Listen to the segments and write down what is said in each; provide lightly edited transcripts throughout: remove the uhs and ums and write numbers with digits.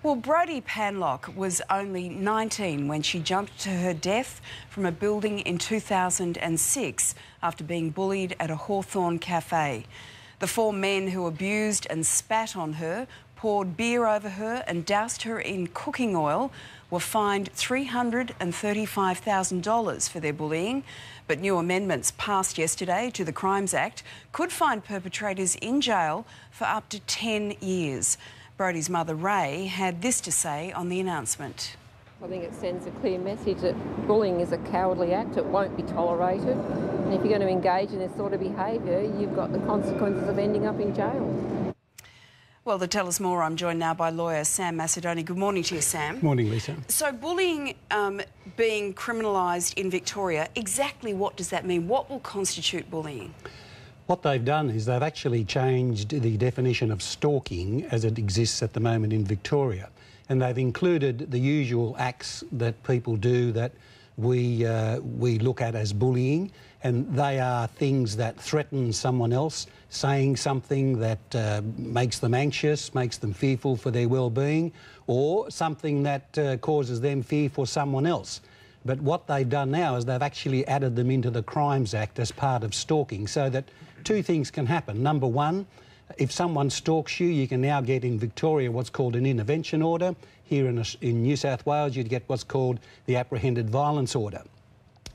Well, Brodie Panlock was only 19 when she jumped to her death from a building in 2006 after being bullied at a Hawthorn cafe. The four men who abused and spat on her, poured beer over her and doused her in cooking oil were fined $335,000 for their bullying. But new amendments passed yesterday to the Crimes Act could find perpetrators in jail for up to 10 years. Brodie's mother, Ray, had this to say on the announcement. I think it sends a clear message that bullying is a cowardly act. It won't be tolerated. And if you're going to engage in this sort of behaviour, you've got the consequences of ending up in jail. Well, to tell us more, I'm joined now by Lawyer Sam Macedone. Good morning to you, Sam. Morning, Lisa. So bullying being criminalised in Victoria, exactly what does that mean? What will constitute bullying? What they've done is they've actually changed the definition of stalking as it exists at the moment in Victoria. And they've included the usual acts that people do that we look at as bullying, and they are things that threaten someone else, saying something that makes them anxious, makes them fearful for their well-being, or something that causes them fear for someone else. But what they've done now is they've actually added them into the Crimes Act as part of stalking, so that two things can happen. Number one, if someone stalks you, you can now get in Victoria what's called an intervention order. Here in New South Wales, you'd get what's called the apprehended violence order.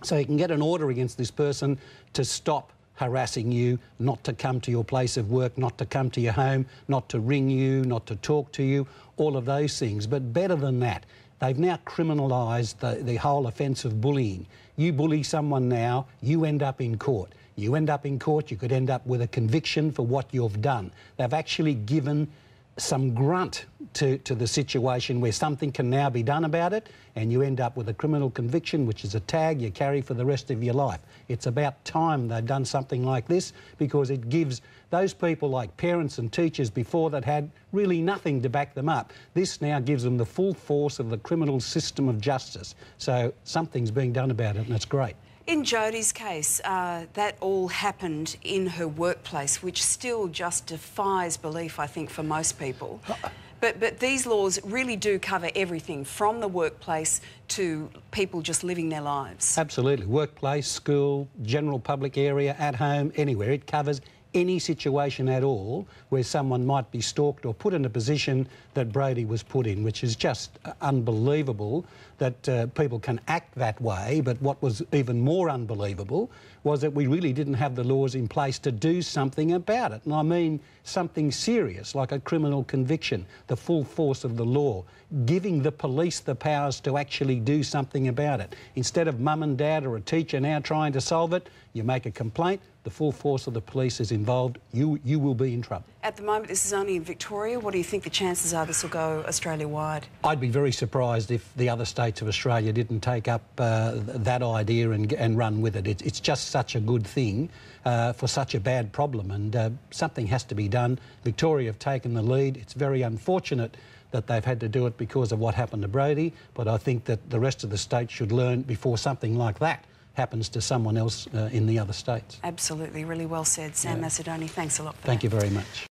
So you can get an order against this person to stop harassing you, not to come to your place of work, not to come to your home, not to ring you, not to talk to you, all of those things. But better than that, they've now criminalised the whole offence of bullying. You bully someone now, you end up in court. You end up in court, you could end up with a conviction for what you've done. They've actually given some grunt to the situation where something can now be done about it, and you end up with a criminal conviction, which is a tag you carry for the rest of your life. It's about time they've done something like this, because it gives those people, like parents and teachers before, that had really nothing to back them up, this now gives them the full force of the criminal system of justice. So something's being done about it, and it's great. In Jodie's case, that all happened in her workplace, which still just defies belief, I think, for most people. But these laws really do cover everything, from the workplace to people just living their lives. Absolutely. Workplace, school, general public area, at home, anywhere. It covers any situation at all where someone might be stalked or put in a position that Brodie was put in, which is just unbelievable that people can act that way. But what was even more unbelievable was that we really didn't have the laws in place to do something about it. And I mean something serious, like a criminal conviction, the full force of the law, giving the police the powers to actually do something about it. Instead of mum and dad or a teacher now trying to solve it, you make a complaint, the full force of the police is involved, you will be in trouble. At the moment, this is only in Victoria. What do you think the chances are this will go Australia-wide? I'd be very surprised if the other states of Australia didn't take up that idea and run with it. It's just such a good thing for such a bad problem, and something has to be done. Victoria have taken the lead. It's very unfortunate that they've had to do it because of what happened to Brodie, but I think that the rest of the states should learn before something like that happens to someone else in the other states. Absolutely, really well said. Sam Macedone, thanks a lot for that. Thank you very much.